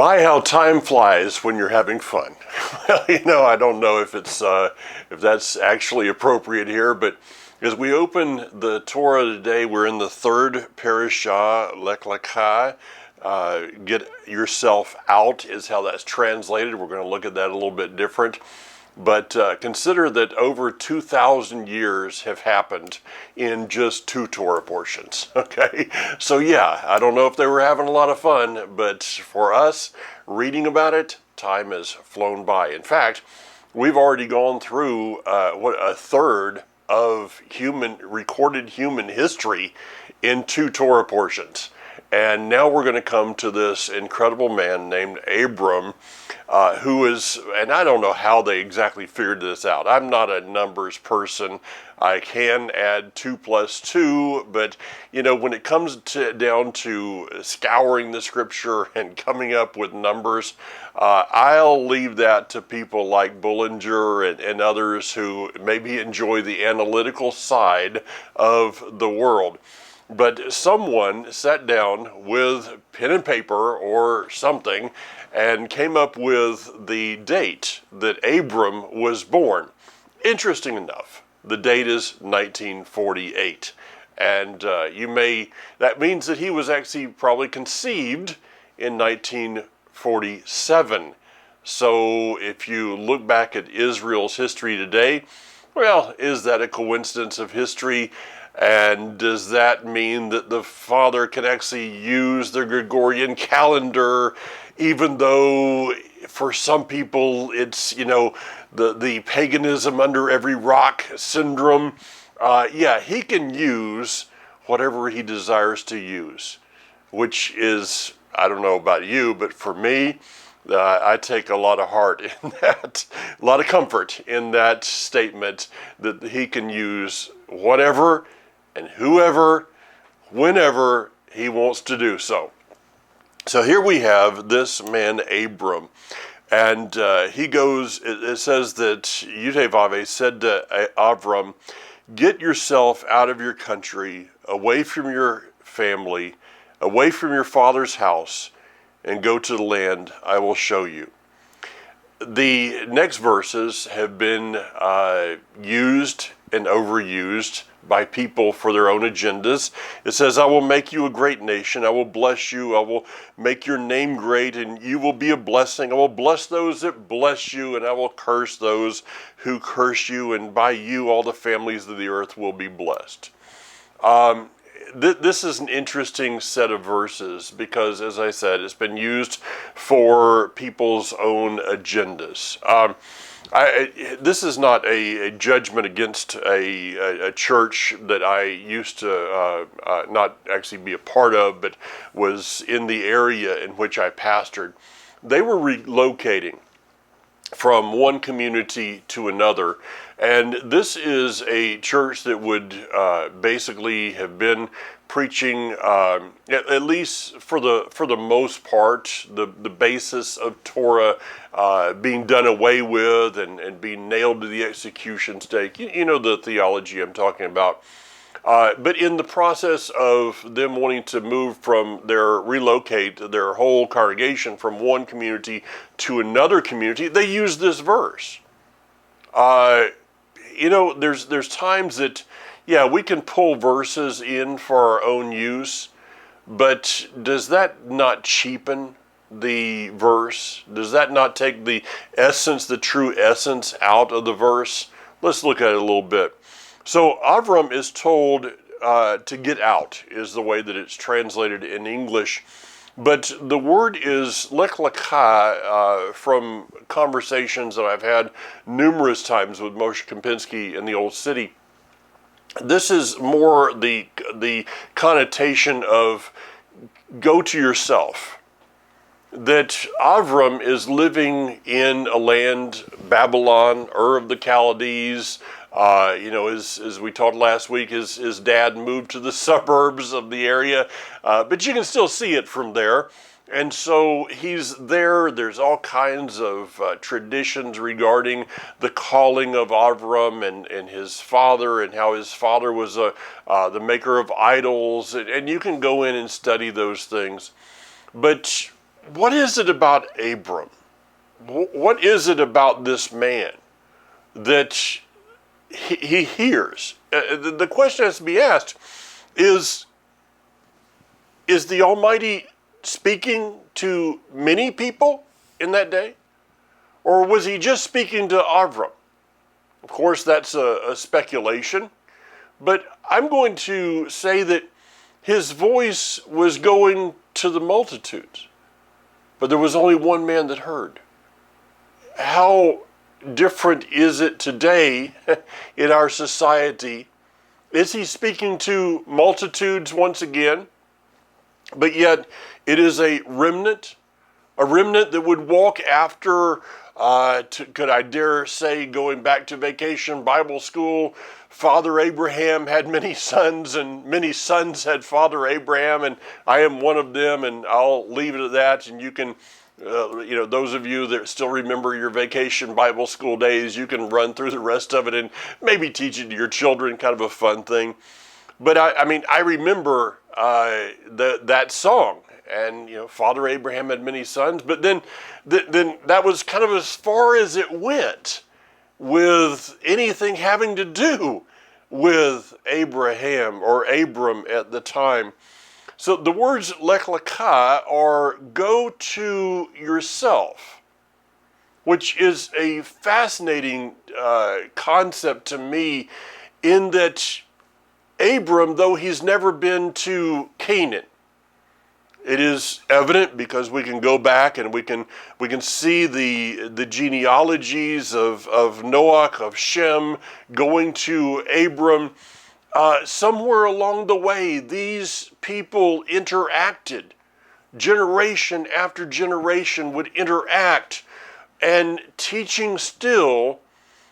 My, how time flies when you're having fun. Well, I don't know if if that's actually appropriate here, but as we open the Torah today, we're in the third parashah, Lech Lecha. Get yourself out is how that's translated. We're going to look at that a little bit different. But consider that over 2,000 years have happened in just two Torah portions, okay? So yeah, I don't know if they were having a lot of fun, but for us, reading about it, time has flown by. In fact, we've already gone through a third of recorded human history in two Torah portions. And now we're going to come to this incredible man named Abram, who is, and I don't know how they exactly figured this out. I'm not a numbers person. I can add 2 plus 2, but when it comes down to scouring the scripture and coming up with numbers, I'll leave that to people like Bullinger and others who maybe enjoy the analytical side of the world. But someone sat down with pen and paper or something and came up with the date that Abram was born. Interesting enough, the date is 1948. And that means that he was actually probably conceived in 1947. So if you look back at Israel's history today, well, is that a coincidence of history? And does that mean that the Father can actually use the Gregorian calendar, even though for some people it's, the paganism under every rock syndrome? Yeah, he can use whatever he desires to use, which is, I don't know about you, but for me, I take a lot of heart in that, a lot of comfort in that statement that he can use whatever and whoever, whenever he wants to do so. So here we have this man, Abram, and he goes, it says that Yudhevave said to Avram, get yourself out of your country, away from your family, away from your father's house, and go to the land I will show you. The next verses have been used and overused by people for their own agendas. It says, I will make you a great nation. I will bless you. I will make your name great, and you will be a blessing. I will bless those that bless you, and I will curse those who curse you, and by you all the families of the earth will be blessed. This is an interesting set of verses because, as I said, it's been used for people's own agendas. This is not a judgment against a church that I used to not actually be a part of, but was in the area in which I pastored. They were relocating from one community to another. And this is a church that would basically have been preaching, at least for the most part, the basis of Torah being done away with and being nailed to the execution stake. You know the theology I'm talking about. But in the process of them wanting to relocate their whole congregation from one community to another community, they use this verse. There's times that, yeah, we can pull verses in for our own use, but does that not cheapen the verse? Does that not take the essence, the true essence out of the verse? Let's look at it a little bit. So Avram is told to get out, is the way that it's translated in English. But the word is Lech Lecha, from conversations that I've had numerous times with Moshe Kempinski in the Old City. This is more the connotation of go to yourself. That Avram is living in a land, Babylon, Ur of the Chaldees. As we talked last week, his dad moved to the suburbs of the area, but you can still see it from there. And so he's there. There's all kinds of traditions regarding the calling of Avram and his father, and how his father was the maker of idols. And you can go in and study those things. But what is it about Abram? What is it about this man that he hears? The question has to be asked, is the Almighty speaking to many people in that day? Or was he just speaking to Avram? Of course, that's a speculation, but I'm going to say that his voice was going to the multitudes, but there was only one man that heard. How different is it today in our society? Is he speaking to multitudes once again? But yet it is a remnant that would walk after, could I dare say, going back to vacation Bible school, Father Abraham had many sons, and many sons had Father Abraham, and I am one of them, and I'll leave it at that, and you can, those of you that still remember your vacation Bible school days, you can run through the rest of it and maybe teach it to your children, kind of a fun thing. But I remember that song, and Father Abraham had many sons. But then that was kind of as far as it went with anything having to do with Abraham or Abram at the time. So the words lech lecha are go to yourself, which is a fascinating concept to me, in that Abram, though he's never been to Canaan, it is evident because we can go back and we can see the genealogies of Noah, of Shem, going to Abram. Somewhere along the way, these people interacted. Generation after generation would interact, and teaching still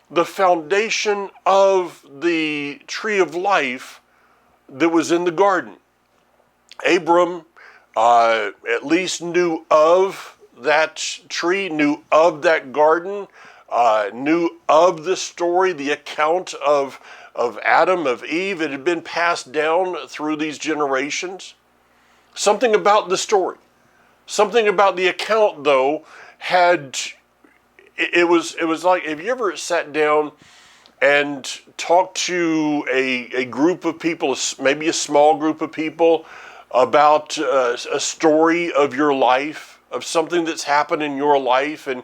the foundation of the tree of life that was in the garden. Abram at least knew of that tree, knew of that garden, knew of the story, the account of Adam, of Eve. It had been passed down through these generations. Something about the story, something about the account, though, it was like, have you ever sat down and talked to a group of people, maybe a small group of people, about a story of your life, of something that's happened in your life, and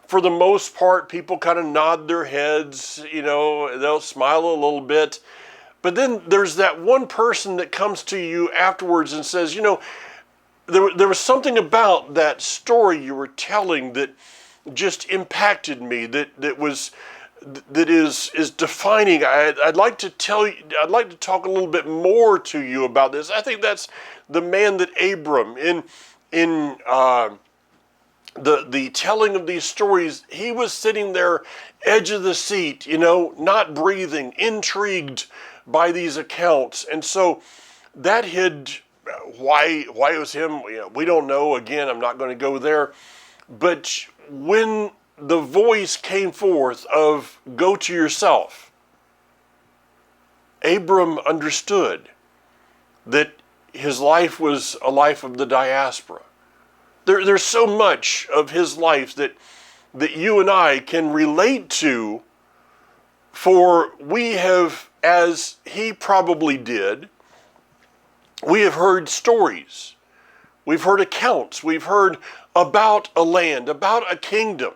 for the most part, people kind of nod their heads, they'll smile a little bit, but then there's that one person that comes to you afterwards and says, there was something about that story you were telling that just impacted me, that is defining. I'd like to talk a little bit more to you about this. I think that's the man that Abram, in the telling of these stories, he was sitting there, edge of the seat, not breathing, intrigued by these accounts. And so that why it was him, we don't know. Again, I'm not going to go there. But when the voice came forth of go to yourself, Abram understood that his life was a life of the diaspora. There's so much of his life that you and I can relate to, for we have, as he probably did, we have heard stories, we've heard accounts, we've heard about a land, about a kingdom.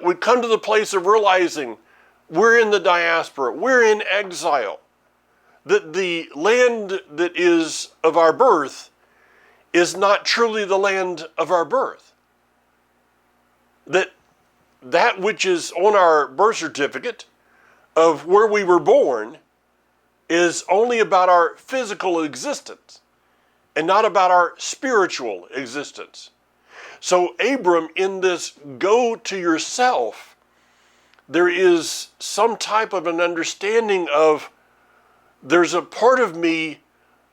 We come to the place of realizing we're in the diaspora, we're in exile, that the land that is of our birth is not truly the land of our birth. That which is on our birth certificate of where we were born is only about our physical existence and not about our spiritual existence. So Abram, in this go to yourself, there is some type of an understanding of, there's a part of me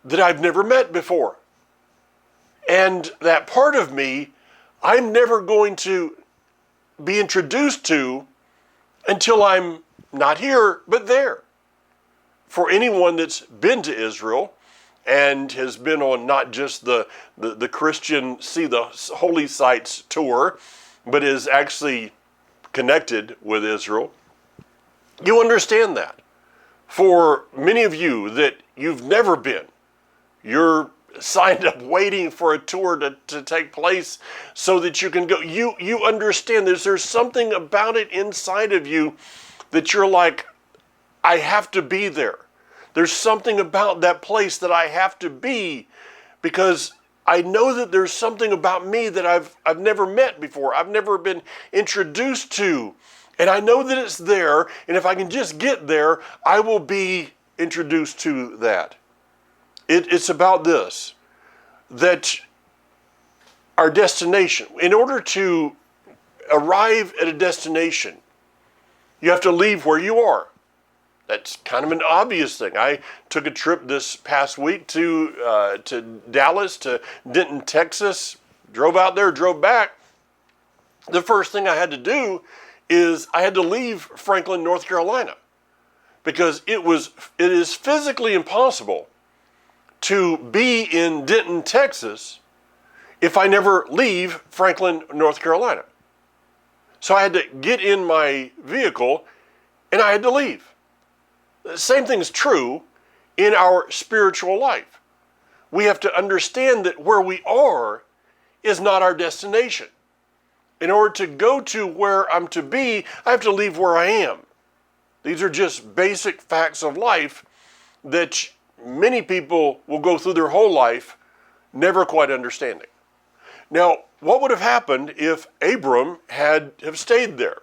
that I've never met before. And that part of me, I'm never going to be introduced to until I'm not here, but there. For anyone that's been to Israel, and has been on not just the Christian See the Holy Sites tour, but is actually connected with Israel, you understand that. For many of you that you've never been, you're signed up waiting for a tour to take place so that you can go. You understand there's something about it inside of you that you're like, I have to be there. There's something about that place that I have to be, because I know that there's something about me that I've never met before. I've never been introduced to. And I know that it's there, and if I can just get there, I will be introduced to that. It's about this, that our destination, in order to arrive at a destination, you have to leave where you are. That's kind of an obvious thing. I took a trip this past week to Dallas, to Denton, Texas, drove out there, drove back. The first thing I had to do is I had to leave Franklin, North Carolina, because it is physically impossible to be in Denton, Texas, if I never leave Franklin, North Carolina. So I had to get in my vehicle and I had to leave. The same thing is true in our spiritual life. We have to understand that where we are is not our destination. In order to go to where I'm to be, I have to leave where I am. These are just basic facts of life that many people will go through their whole life never quite understanding. Now, what would have happened if Abram had have stayed there?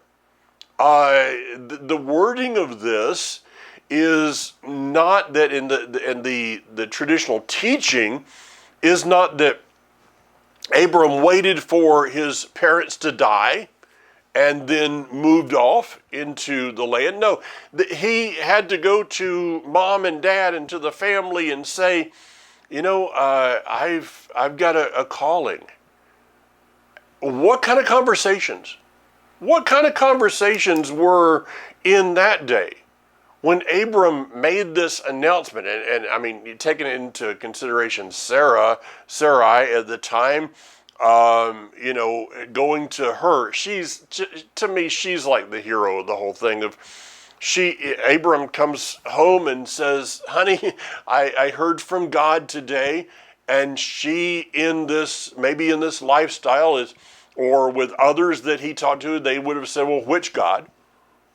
The wording of this is not that in the traditional teaching is not that Abram waited for his parents to die and then moved off into the land. No, he had to go to mom and dad and to the family and say, I've got a calling. What kind of conversations? What kind of conversations were in that day when Abram made this announcement? And I mean, taking into consideration Sarai at the time, going to her, to me, she's like the hero of the whole thing. Abram comes home and says, honey, I heard from God today, and she maybe in this lifestyle or with others that he talked to, they would have said, well, which God?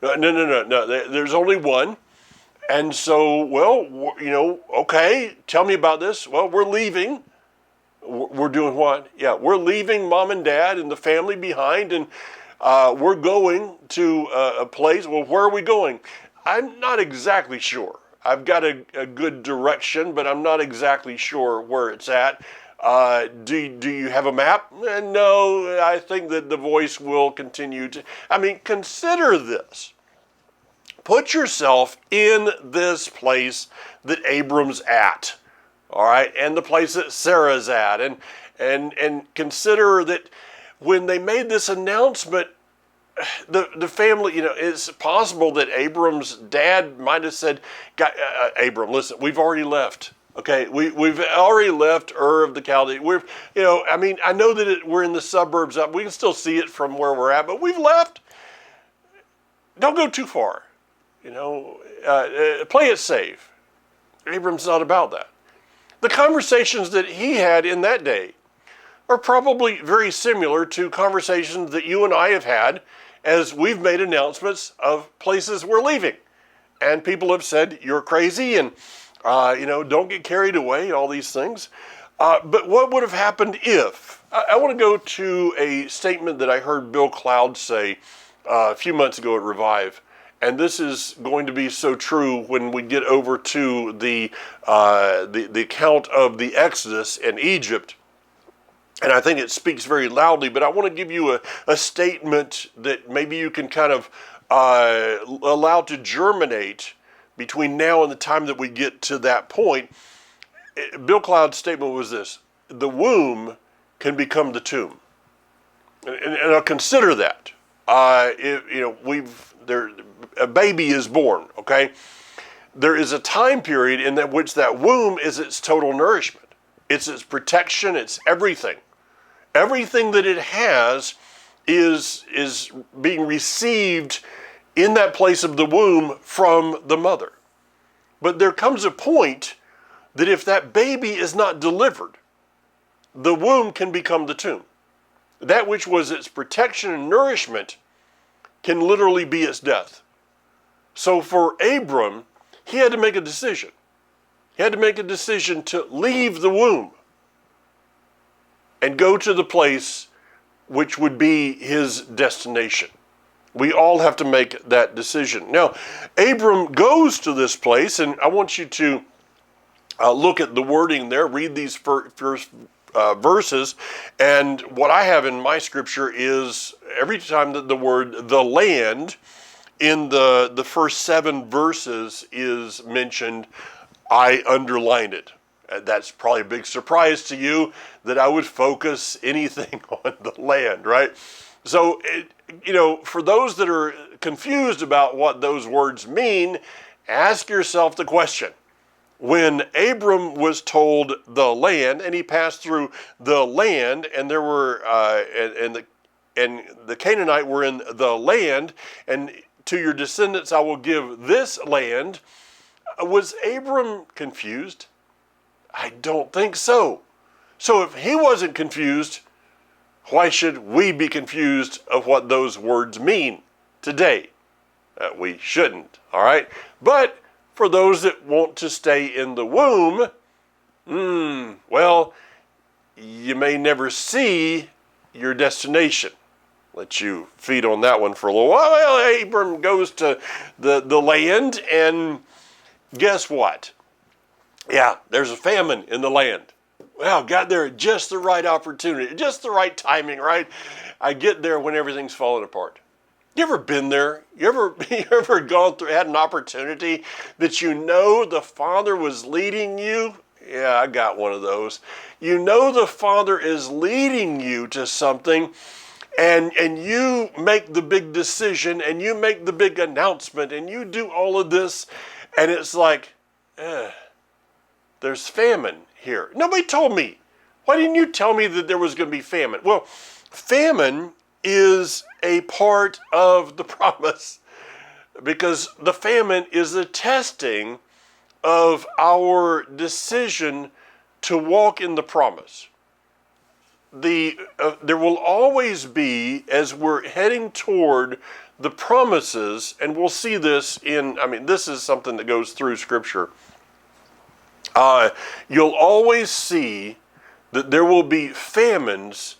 No. There's only one. And so, okay, tell me about this. Well, we're leaving. We're doing what? Yeah, we're leaving mom and dad and the family behind, and we're going to a place. Well, where are we going? I'm not exactly sure. I've got a good direction, but I'm not exactly sure where it's at. Do you have a map? No, I think that the voice will continue to. I mean, consider this. Put yourself in this place that Abram's at, all right, and the place that Sarah's at, and consider that when they made this announcement, the family, it's possible that Abram's dad might have said, Abram, listen, we've already left. Okay, we've already left Ur of the Chaldees. I know that we're in the suburbs up. We can still see it from where we're at, but we've left. Don't go too far. Play it safe. Abram's not about that. The conversations that he had in that day are probably very similar to conversations that you and I have had as we've made announcements of places we're leaving. And people have said, you're crazy, and don't get carried away, all these things. But what would have happened if? I want to go to a statement that I heard Bill Cloud say a few months ago at Revive. And this is going to be so true when we get over to the account of the Exodus in Egypt. And I think it speaks very loudly, but I want to give you a statement that maybe you can kind of allow to germinate between now and the time that we get to that point. Bill Cloud's statement was this: the womb can become the tomb. And I'll consider that. A baby is born, okay? there is a time period in which that womb is its total nourishment. It's its protection, it's everything. Everything that it has is being received in that place of the womb from the mother. But there comes a point that if that baby is not delivered, the womb can become the tomb. That which was its protection and nourishment can literally be its death. So for Abram, he had to make a decision. He had to make a decision to leave the womb and go to the place which would be his destination. We all have to make that decision. Now, Abram goes to this place, and I want you to look at the wording there, read these first verses, and what I have in my scripture is every time that the word the land in the first 7 verses is mentioned, I underline it. That's probably a big surprise to you that I would focus anything on the land, right? So, for those that are confused about what those words mean, ask yourself the question. When Abram was told the land, and he passed through the land, and there were and the Canaanite were in the land, and to your descendants I will give this land. Was Abram confused? I don't think so. So if he wasn't confused, why should we be confused of what those words mean today? We shouldn't, all right? But for those that want to stay in the womb, well, you may never see your destination. Let you feed on that one for a little while. Well, Abram goes to the land, and guess what? Yeah, there's a famine in the land. Well, got there at just the right opportunity, just the right timing, right? I get there when everything's falling apart. You ever been there? You ever gone through, had an opportunity that you know the Father was leading you? Yeah, I got one of those. You know the Father is leading you to something, and you make the big decision, and you make the big announcement, and you do all of this, and it's like, there's famine here. Nobody told me. Why didn't you tell me that there was going to be famine? Well, famine is a part of the promise, because the famine is a testing of our decision to walk in the promise. There will always be, as we're heading toward the promises, and we'll see this this is something that goes through Scripture. You'll always see that there will be famines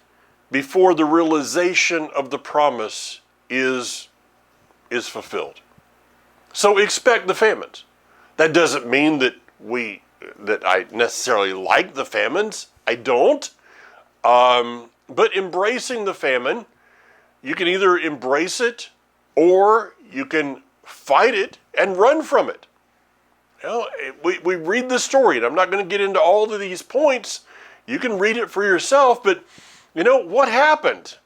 before the realization of the promise is fulfilled. So expect the famines. That doesn't mean that I necessarily like the famines. I don't. But embracing the famine, you can either embrace it or you can fight it and run from it. We read the story, and I'm not going to get into all of these points. You can read it for yourself, but what happened?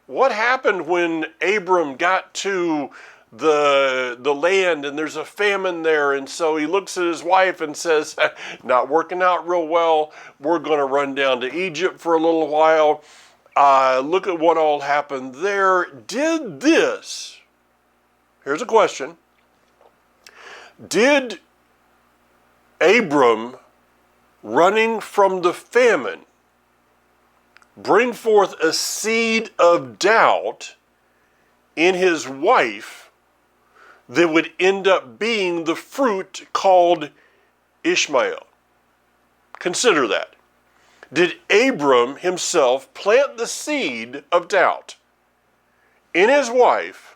What happened when Abram got to the land and there's a famine there, and so he looks at his wife and says, not working out real well, we're going to run down to Egypt for a little while. Look at what all happened there. Here's a question, did Abram, running from the famine, bring forth a seed of doubt in his wife that would end up being the fruit called Ishmael? Consider that. Did Abram himself plant the seed of doubt in his wife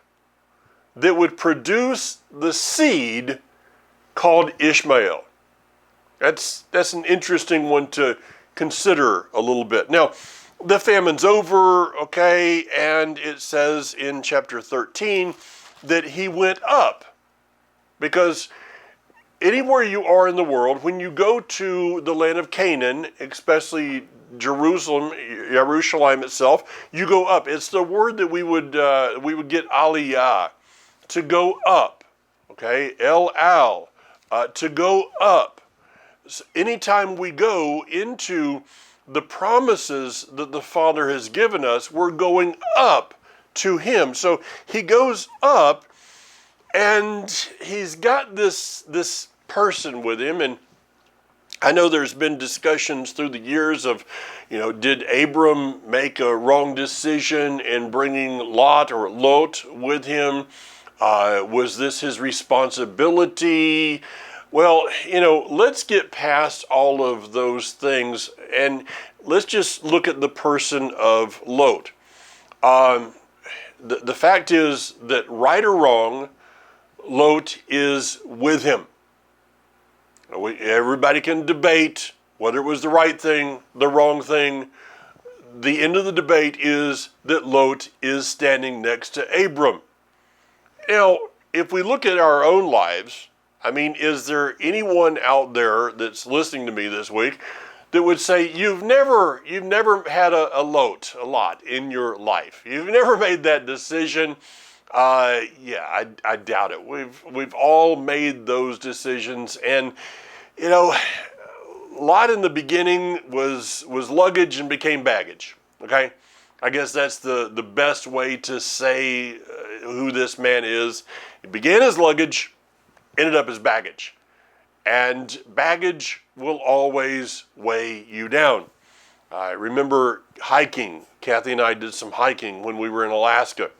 that would produce the seed called Ishmael? That's an interesting one to consider a little bit. Now, the famine's over, okay, and it says in chapter 13 that he went up, because anywhere you are in the world, when you go to the land of Canaan, especially Jerusalem itself, you go up. It's the word that we would get aliyah, to go up, okay, El Al, to go up. So anytime we go into the promises that the Father has given us, we're going up to Him. So He goes up, and He's got this person with Him. And I know there's been discussions through the years of, did Abram make a wrong decision in bringing Lot with him? Was this his responsibility? Well, let's get past all of those things, and let's just look at the person of Lot. The fact is that, right or wrong, Lot is with him. Everybody can debate whether it was the right thing, the wrong thing. The end of the debate is that Lot is standing next to Abram. Now, if we look at our own lives, is there anyone out there that's listening to me this week that would say you've never had a lot in your life? You've never made that decision. I doubt it. We've all made those decisions, and Lot in the beginning was luggage and became baggage. Okay, I guess that's the best way to say who this man is. He began as luggage, ended up as baggage, and baggage will always weigh you down. I remember hiking. Kathy and I did some hiking when we were in Alaska.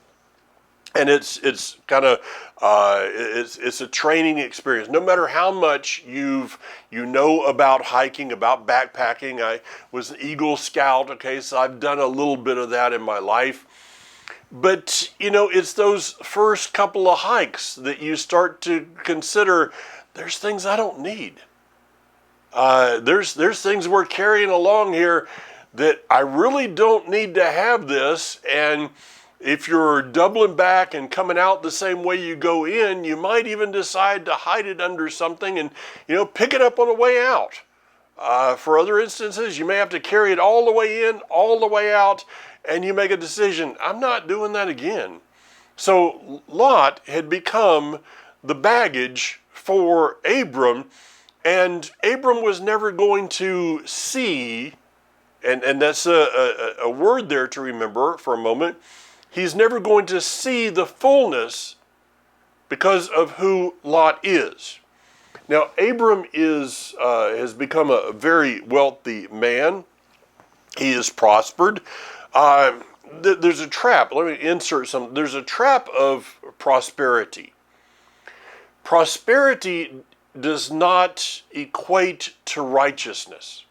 And it's kind of it's a training experience. No matter how much you know about hiking, about backpacking. I was an Eagle Scout. Okay, so I've done a little bit of that in my life. But it's those first couple of hikes that you start to consider. There's things I don't need. There's things we're carrying along here that I really don't need to have this. And if you're doubling back and coming out the same way you go in, you might even decide to hide it under something and, pick it up on the way out. For other instances, you may have to carry it all the way in, all the way out, and you make a decision. I'm not doing that again. So Lot had become the baggage for Abram, and Abram was never going to see, and that's a word there to remember for a moment. He's never going to see the fullness because of who Lot is. Now, Abram has become a very wealthy man. He has prospered. There's a trap. Let me insert some. There's a trap of prosperity. Prosperity does not equate to righteousness.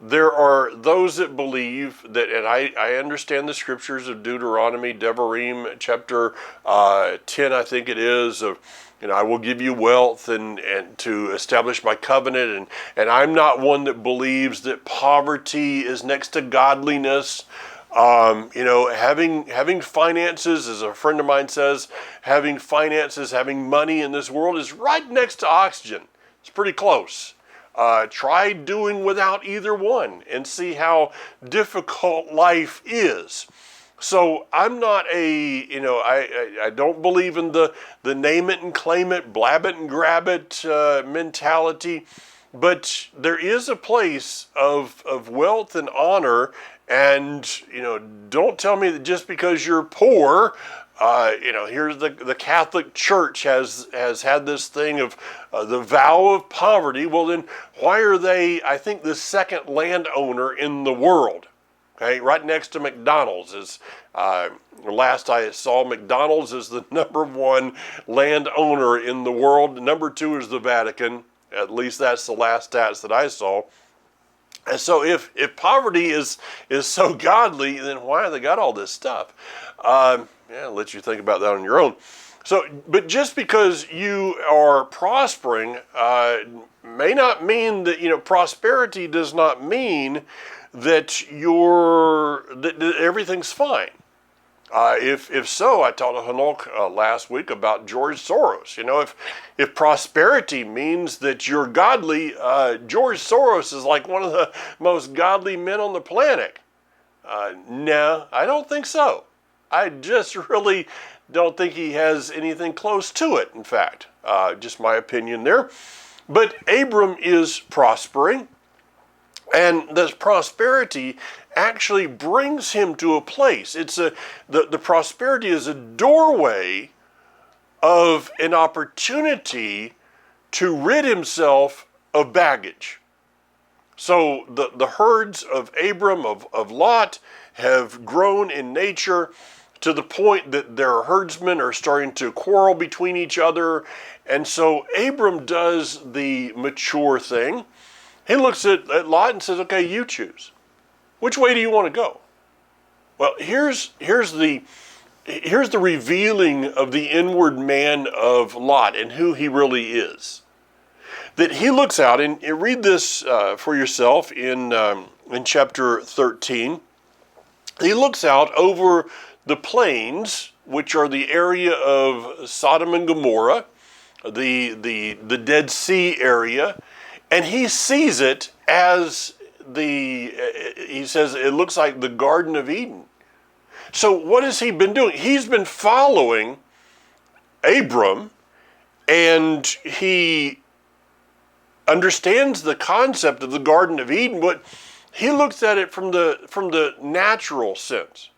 There are those that believe that, and I understand the scriptures of Deuteronomy, Devarim, chapter 10, I think it is, of, I will give you wealth and to establish my covenant, and I'm not one that believes that poverty is next to godliness. Having finances, as a friend of mine says, having finances, having money in this world is right next to oxygen. It's pretty close. Try doing without either one and see how difficult life is. So I'm not I don't believe in the name it and claim it, blab it and grab it mentality. But there is a place of wealth and honor, and don't tell me that just because you're poor, here's the Catholic Church has had this thing of the vow of poverty. Well, then why are they, I think, the second landowner in the world? Okay, right next to McDonald's is, last I saw, McDonald's is the number one landowner in the world. Number two is the Vatican. At least that's the last stats that I saw. And so if poverty is so godly, then why have they got all this stuff? I'll let you think about that on your own. So, but just because you are prospering may not mean that, prosperity does not mean that that everything's fine. If so, I talked to Hanok last week about George Soros. If prosperity means that you're godly, George Soros is like one of the most godly men on the planet. No, I don't think so. I just really don't think he has anything close to it, in fact. Just my opinion there. But Abram is prospering, and this prosperity actually brings him to a place. The prosperity is a doorway of an opportunity to rid himself of baggage. So the herds of Abram, of Lot, have grown in nature to the point that their herdsmen are starting to quarrel between each other. And so Abram does the mature thing. He looks at Lot and says, okay, you choose. Which way do you want to go? Well, here's the revealing of the inward man of Lot and who he really is. That he looks out, and you read this for yourself in chapter 13. He looks out over the plains, which are the area of Sodom and Gomorrah, the Dead Sea area, and he sees it as he says it looks like the Garden of Eden. So what has he been doing? He's been following Abram, and he understands the concept of the Garden of Eden, but he looks at it from the natural sense.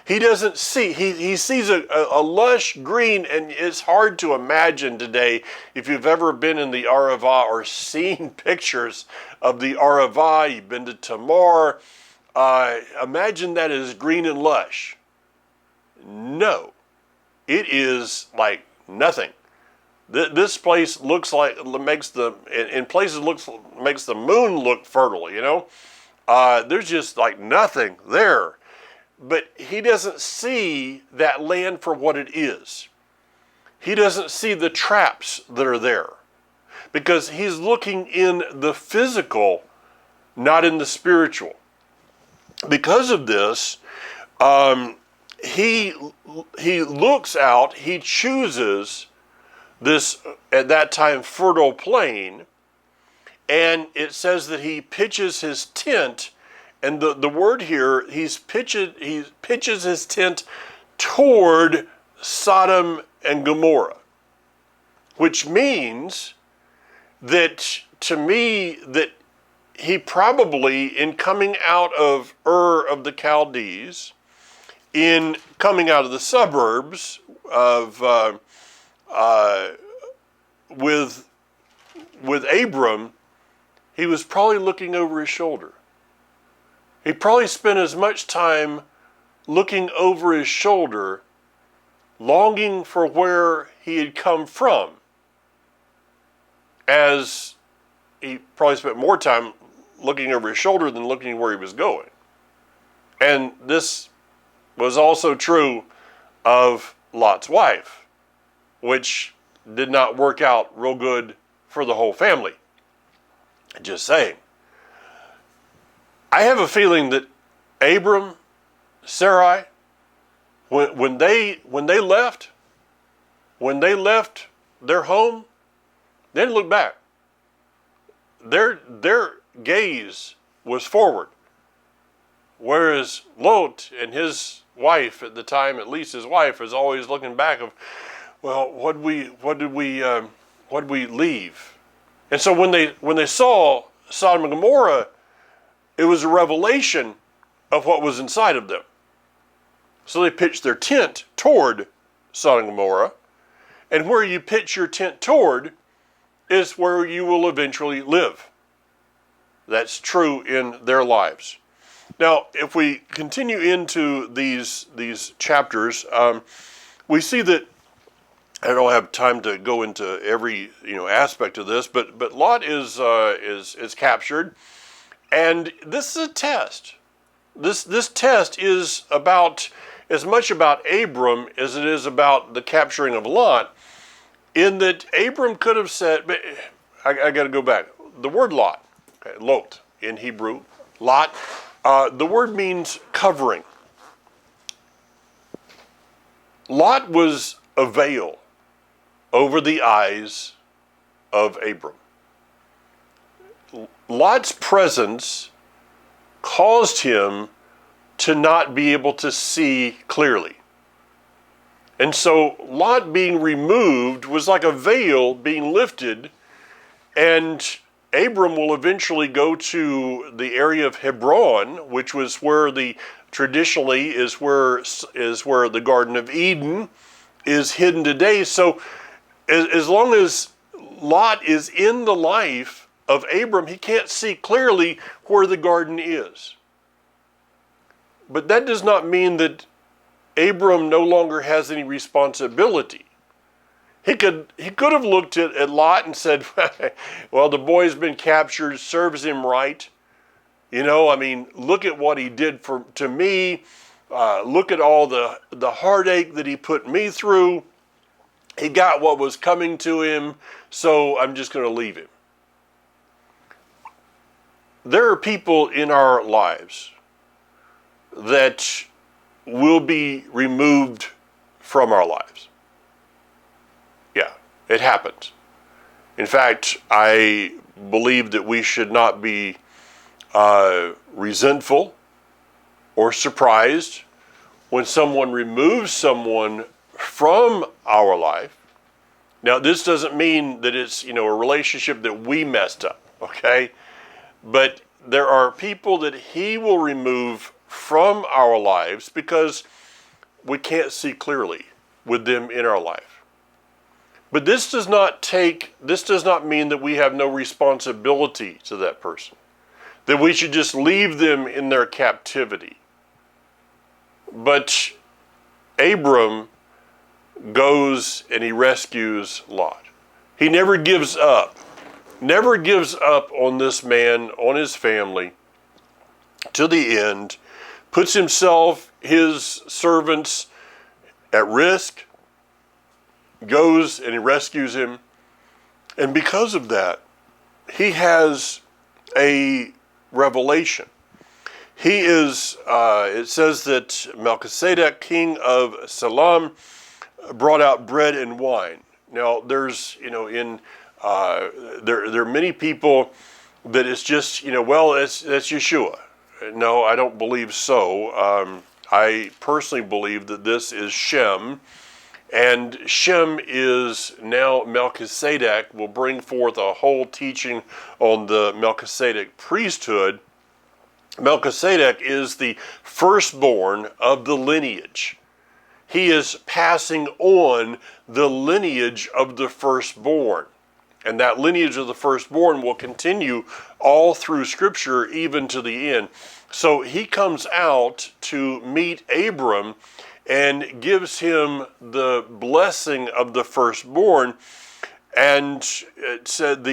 He doesn't see, he sees a lush green, and it's hard to imagine today, if you've ever been in the Arava or seen pictures of the Arava, you've been to Tamar, imagine that as green and lush. No, it is like nothing. This place looks like, in places makes the moon look fertile, you know. There's just like nothing there. But he doesn't see that land for what it is. He doesn't see the traps that are there, because he's looking in the physical, not in the spiritual. Because of this, he looks out, he chooses this, at that time, fertile plain, and it says that he pitches his tent, and the word here, he pitches his tent toward Sodom and Gomorrah, which means that, to me, that he probably, in coming out of Ur of the Chaldees, in coming out of the suburbs of with Abram, he was probably looking over his shoulder. He probably spent as much time looking over his shoulder, longing for where he had come from, as he probably spent more time looking over his shoulder than looking where he was going. And this was also true of Lot's wife, which did not work out real good for the whole family. Just saying. I have a feeling that Abram, Sarai, when they left their home, they didn't look back. Their gaze was forward. Whereas Lot and his wife at the time, at least his wife, was always looking back of, well, what did we leave? And so when they saw Sodom and Gomorrah, it was a revelation of what was inside of them. So they pitched their tent toward Sodom and Gomorrah, and where you pitch your tent toward is where you will eventually live. That's true in their lives. Now, if we continue into these chapters, we see that, I don't have time to go into every aspect of this, but Lot is captured, and this is a test. This test is about as much about Abram as it is about the capturing of Lot, in that Abram could have said, but I got to go back. The word Lot, okay, Lot in Hebrew, Lot, the word means covering. Lot was a veil over the eyes of Abram. Lot's presence caused him to not be able to see clearly. And so Lot being removed was like a veil being lifted, and Abram will eventually go to the area of Hebron, which was where traditionally is where the Garden of Eden is hidden today. So as long as Lot is in the life of Abram, he can't see clearly where the garden is. But that does not mean that Abram no longer has any responsibility. He could have looked at Lot and said, well, the boy's been captured, serves him right. I mean, look at what he did to me. Look at all the heartache that he put me through. He got what was coming to him, so I'm just going to leave him. There are people in our lives that will be removed from our lives. Yeah, it happens. In fact, I believe that we should not be resentful or surprised when someone removes someone from our life. Now, this doesn't mean that it's, a relationship that we messed up, okay? But there are people that he will remove from our lives because we can't see clearly with them in our life. But this does not mean that we have no responsibility to that person, that we should just leave them in their captivity. But Abram goes and he rescues Lot. He never gives up on this man, on his family, to the end, puts himself, his servants at risk, goes and he rescues him. And because of that, he has a revelation. He is, it says that Melchizedek, king of Salem, brought out bread and wine. Now, there's, there are many people that it's just, that's Yeshua. No, I don't believe so. I personally believe that this is Shem, and Shem is now Melchizedek, will bring forth a whole teaching on the Melchizedek priesthood. Melchizedek is the firstborn of the lineage. He is passing on the lineage of the firstborn. And that lineage of the firstborn will continue all through Scripture, even to the end. So he comes out to meet Abram and gives him the blessing of the firstborn. And it said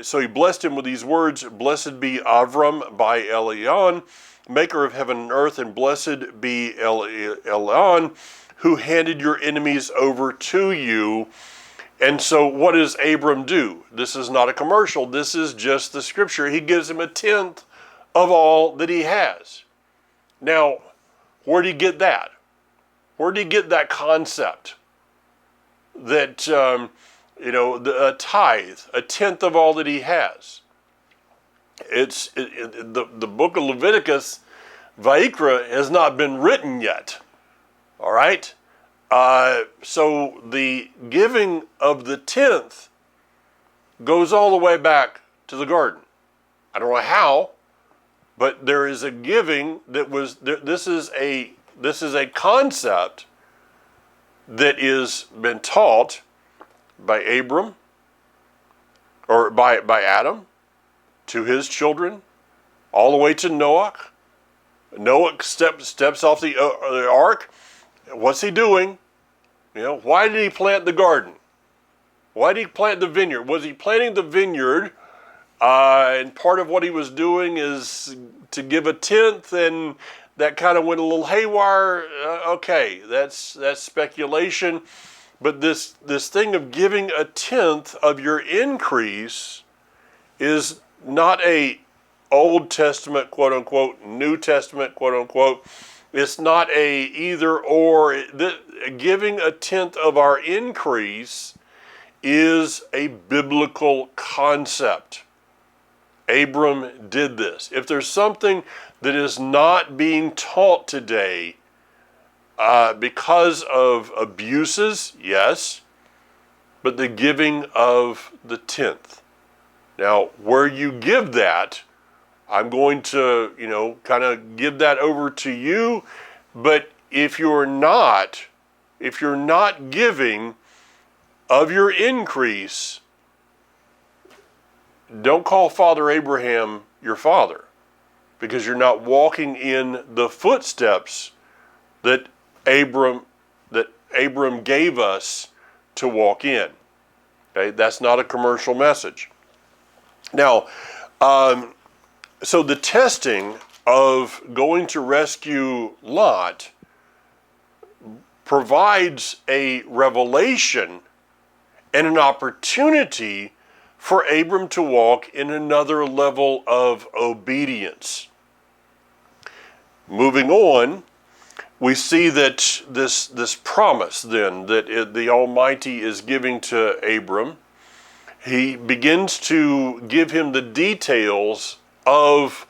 so he blessed him with these words, "Blessed be Avram by Elion, maker of heaven and earth, and blessed be Elion, who handed your enemies over to you." And so what does Abram do? This is not a commercial. This is just the Scripture. He gives him a tenth of all that he has. Now, where did he get that? Where did he get that concept? That, a tithe, a tenth of all that he has. The book of Leviticus, Vayikra, has not been written yet. All right? So the giving of the tenth goes all the way back to the garden. I don't know how, but there is a giving that was. This is a concept that is been taught by Abram or by Adam to his children, all the way to Noah. Noah steps off the ark. What's he doing? Why did he plant the garden? Why did he plant the vineyard? Was he planting the vineyard, and part of what he was doing is to give a tenth, and that kind of went a little haywire? Okay, that's speculation. But this thing of giving a tenth of your increase is not a Old Testament, quote unquote, New Testament, quote unquote. It's not a either or. Giving a tenth of our increase is a biblical concept. Abram did this. If there's something that is not being taught today, because of abuses, yes, but the giving of the tenth. Now, where you give that, I'm going to, kind of give that over to you. But if you're not giving of your increase, don't call Father Abraham your father, because you're not walking in the footsteps that Abram gave us to walk in. Okay, that's not a commercial message. Now, so the testing of going to rescue Lot provides a revelation and an opportunity for Abram to walk in another level of obedience. Moving on, we see that this promise then that the Almighty is giving to Abram, he begins to give him the details of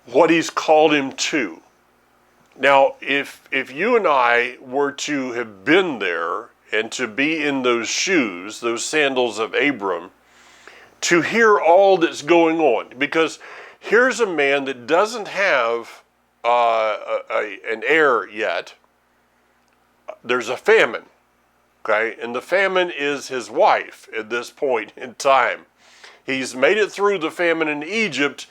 what he's called him to. Now, if you and I were to have been there and to be in those shoes, those sandals of Abram, to hear all that's going on, because here's a man that doesn't have an heir yet. There's a famine, okay? And the famine is his wife at this point in time. He's made it through the famine in Egypt,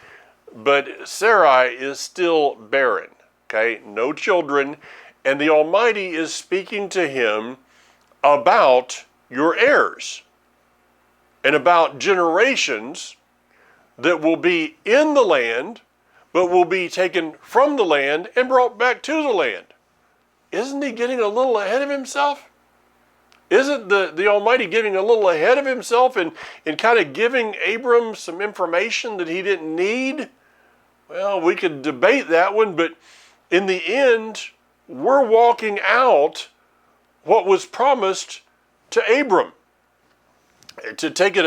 but Sarai is still barren, okay? No children. And the Almighty is speaking to him about your heirs and about generations that will be in the land, but will be taken from the land and brought back to the land. Isn't he getting a little ahead of himself? Isn't the Almighty getting a little ahead of himself and kind of giving Abram some information that he didn't need? Well, we could debate that one, but in the end, we're walking out what was promised to Abram. To take it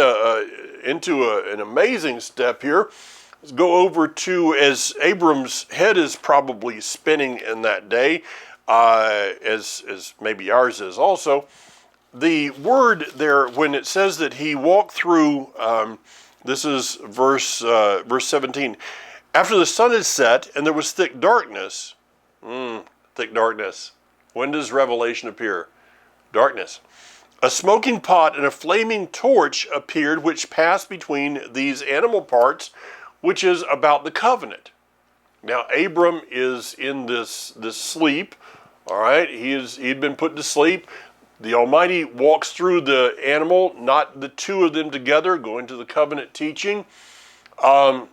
into an amazing step here, let's go over to, as Abram's head is probably spinning in that day, as maybe ours is also, the word there, when it says that he walked through, this is verse 17, after the sun had set and there was thick darkness. Thick darkness. When does revelation appear? Darkness. A smoking pot and a flaming torch appeared, which passed between these animal parts, which is about the covenant. Now, Abram is in this sleep, all right? He'd been put to sleep. The Almighty walks through the animal, not the two of them together, going to the covenant teaching. The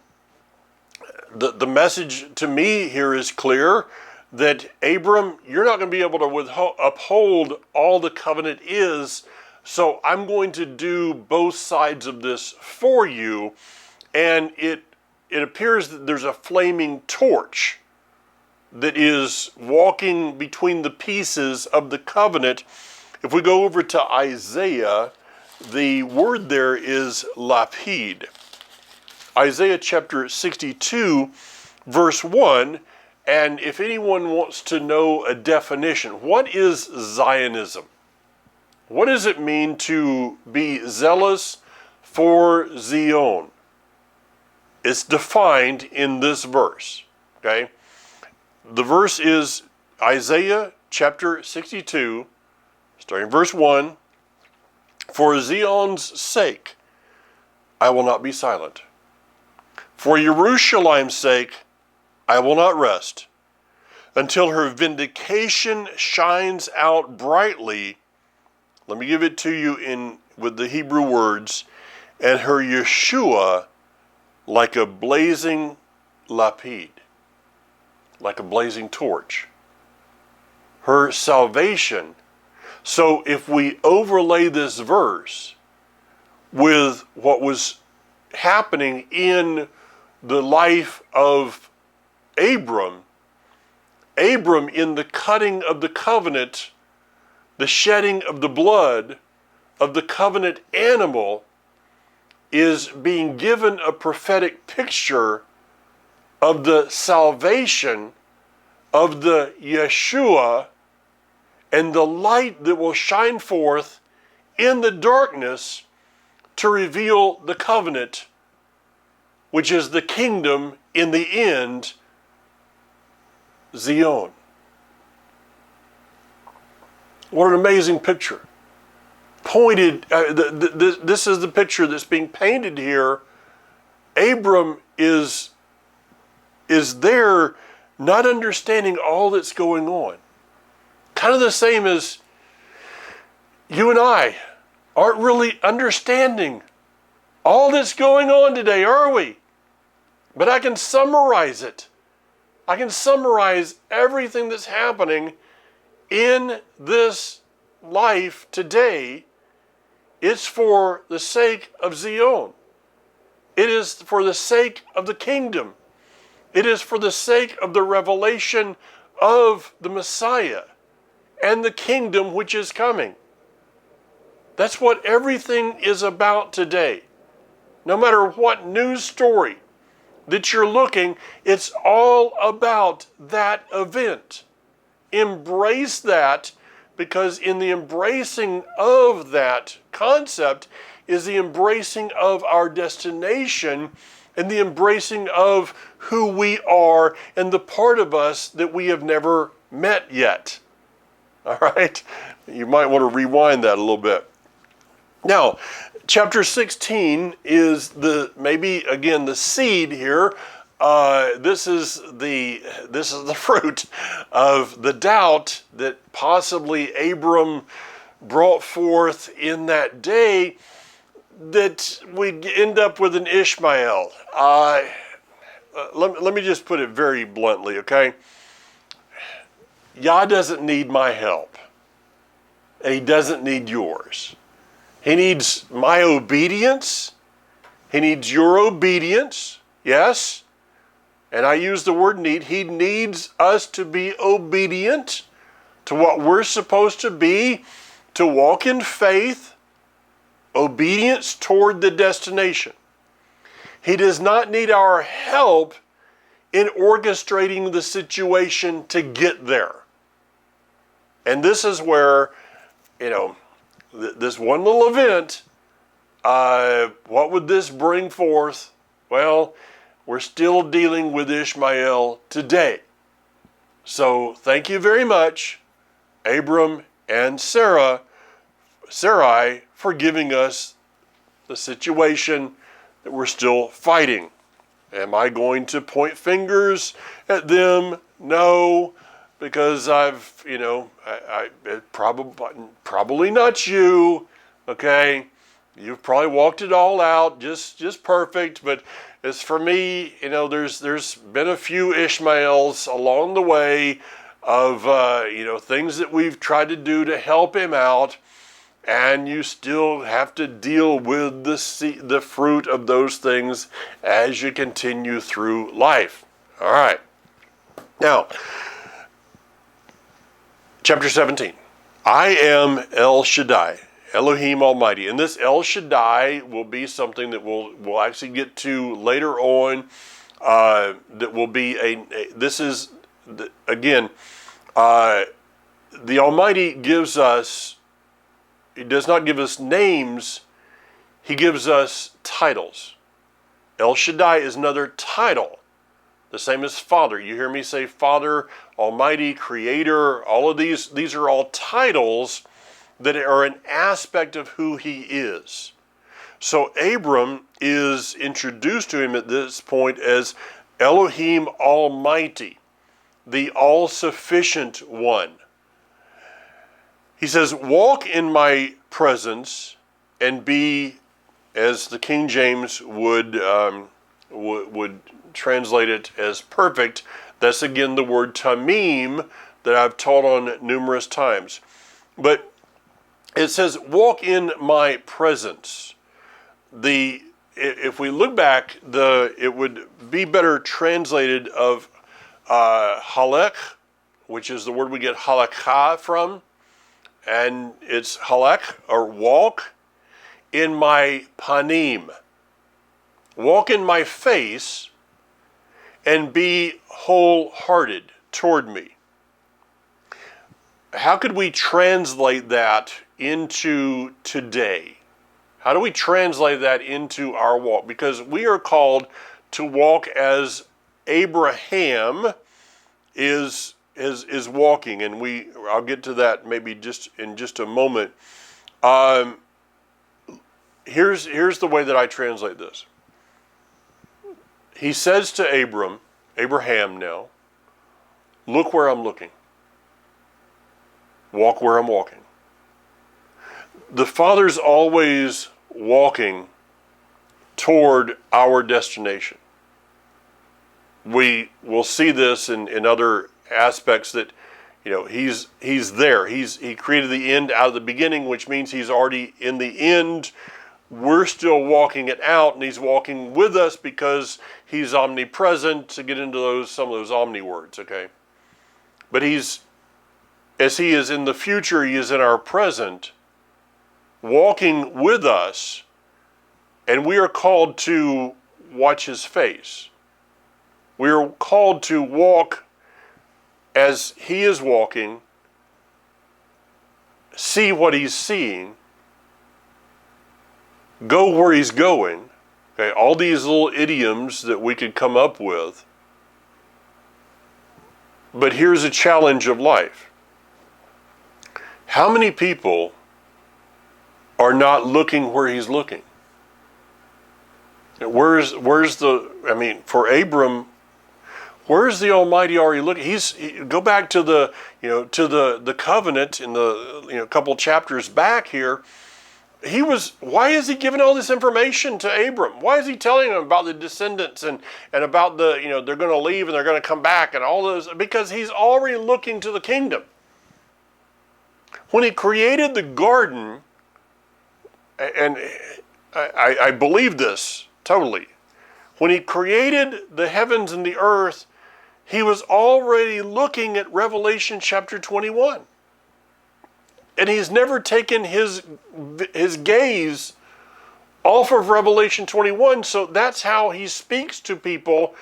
message to me here is clear, that Abram, you're not going to be able to uphold all the covenant is, so I'm going to do both sides of this for you. And it appears that there's a flaming torch that is walking between the pieces of the covenant. If we go over to Isaiah, the word there is lapid. Isaiah chapter 62, verse 1, and if anyone wants to know a definition, what is Zionism? What does it mean to be zealous for Zion? It's defined in this verse, okay? The verse is Isaiah chapter 62, starting verse 1, for Zion's sake, I will not be silent. For Jerusalem's sake, I will not rest until her vindication shines out brightly. Let me give it to you with the Hebrew words, and her Yeshua like a blazing lapid, like a blazing torch. Her salvation. So if we overlay this verse with what was happening in the life of Abram in the cutting of the covenant, the shedding of the blood of the covenant animal, is being given a prophetic picture of the salvation of the Yeshua and the light that will shine forth in the darkness to reveal the covenant, which is the kingdom in the end, Zion. What an amazing picture. This is the picture that's being painted here. Abram is there not understanding all that's going on. Kind of the same as you and I aren't really understanding all that's going on today, are we? But I can summarize it. I can summarize everything that's happening in this life today. It's for the sake of Zion. It is for the sake of the kingdom. It is for the sake of the revelation of the Messiah and the kingdom which is coming. That's what everything is about today. No matter what news story that you're looking, it's all about that event. Embrace that, because in the embracing of that concept is the embracing of our destination and the embracing of who we are and the part of us that we have never met yet. All right? You might want to rewind that a little bit. Now, chapter 16 is maybe again the seed here. This is the fruit of the doubt that possibly Abram brought forth in that day, that we'd end up with an Ishmael. Let me just put it very bluntly, okay? Yah doesn't need my help, and he doesn't need yours. He needs my obedience. He needs your obedience. Yes? And I use the word need. He needs us to be obedient to what we're supposed to be, to walk in faith, obedience toward the destination. He does not need our help in orchestrating the situation to get there. And this is where, this one little event, what would this bring forth? Well, we're still dealing with Ishmael today. So thank you very much, Abram and Sarai, for giving us the situation that we're still fighting. Am I going to point fingers at them? No, because probably not you, okay? You've probably walked it all out just perfect, but as for me, there's been a few Ishmaels along the way of, things that we've tried to do to help him out, and you still have to deal with the fruit of those things as you continue through life. All right. Now, chapter 17. I am El Shaddai, Elohim Almighty. And this El Shaddai will be something that we'll actually get to later on. That will be the Almighty gives us, He does not give us names, He gives us titles. El Shaddai is another title, the same as Father. You hear me say Father, Almighty, Creator, all of these are all titles that are an aspect of who He is. So Abram is introduced to him at this point as Elohim Almighty, the all-sufficient one. He says, walk in my presence and be, as the King James would translate it as perfect. That's again the word tamim that I've taught on numerous times. But it says, walk in my presence. If we look back, it would be better translated of halek, which is the word we get halakha from. And it's halak, or walk, in my panim. Walk in my face and be wholehearted toward me. how could we translate that into today? How do we translate that into our walk? Because we are called to walk as Abraham is walking, and I'll get to that maybe just in just a moment. Here's the way that I translate this. He says to Abraham now, look where I'm looking. Walk where I'm walking. The Father's always walking toward our destination. We will see this in other aspects that, he's there. He created the end out of the beginning, which means he's already in the end. We're still walking it out, and he's walking with us because he's omnipresent, to get into some of those omni words, okay? But as he is in the future, he is in our present, walking with us, and we are called to watch his face. We are called to walk as he is walking, see what he's seeing, go where he's going. Okay, all these little idioms that we could come up with. But here's a challenge of life. How many people are not looking where he's looking? For Abram, where's the Almighty already looking? Go back to the covenant in the couple chapters back here. Why is he giving all this information to Abram? Why is he telling him about the descendants and about they're going to leave and they're going to come back and all those? Because he's already looking to the kingdom. When he created the garden, and I believe this totally, when he created the heavens and the earth, he was already looking at Revelation chapter 21. And he's never taken his gaze off of Revelation 21. So that's how he speaks to people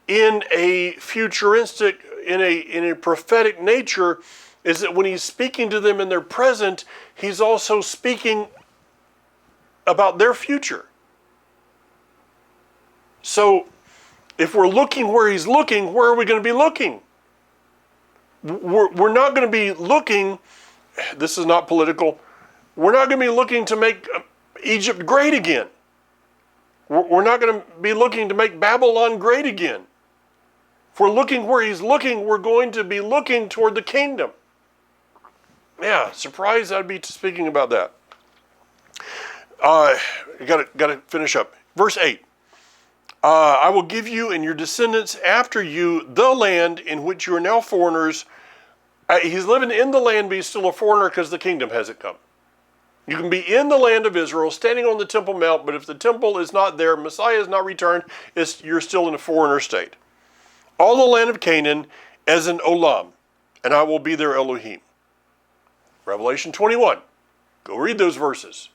in a futuristic, in a prophetic nature, is that when he's speaking to them in their present, he's also speaking about their future. So if we're looking where he's looking, where are we going to be looking? We're not going to be looking, this is not political, we're not going to be looking to make Egypt great again. We're not going to be looking to make Babylon great again. If we're looking where he's looking, we're going to be looking toward the kingdom. Yeah, surprised I'd be speaking about that. Got to finish up. Verse 8. I will give you and your descendants after you the land in which you are now foreigners. He's living in the land, but he's still a foreigner because the kingdom hasn't come. You can be in the land of Israel, standing on the Temple Mount, but if the temple is not there, Messiah is not returned, you're still in a foreigner state. All the land of Canaan as an olam, and I will be their Elohim. Revelation 21. Go read those verses.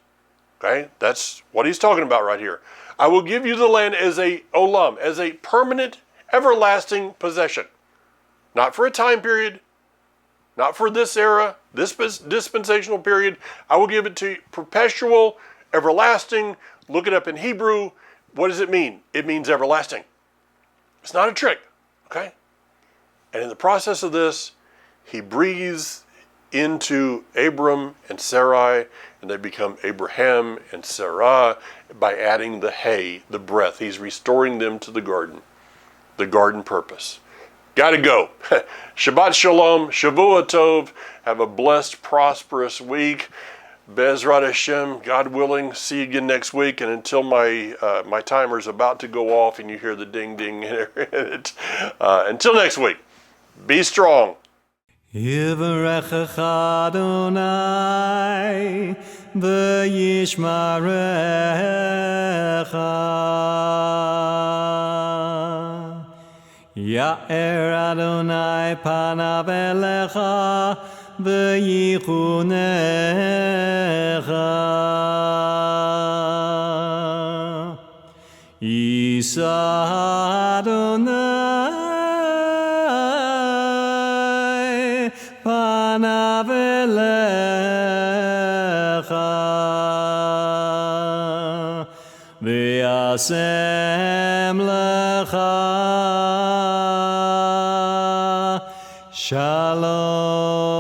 Okay, that's what he's talking about right here. I will give you the land as a olam, as a permanent, everlasting possession. Not for a time period, not for this era, this dispensational period. I will give it to you perpetual, everlasting. Look it up in Hebrew. What does it mean? It means everlasting. It's not a trick, okay? And in the process of this, he breathes into Abram and Sarai, and they become Abraham and Sarah by adding the hay, the breath. He's restoring them to the garden purpose. Got to go. Shabbat Shalom, Shavua Tov. Have a blessed, prosperous week. Bezrat Hashem, God willing. See you again next week. And until my timer's about to go off and you hear the ding ding in it, until next week, be strong. Yivarechecha Adonai v'yishmarecha. Ya'er Adonai panav elecha v'yichunecha. Yisa Adonai panav elecha v'yasem lecha shalom.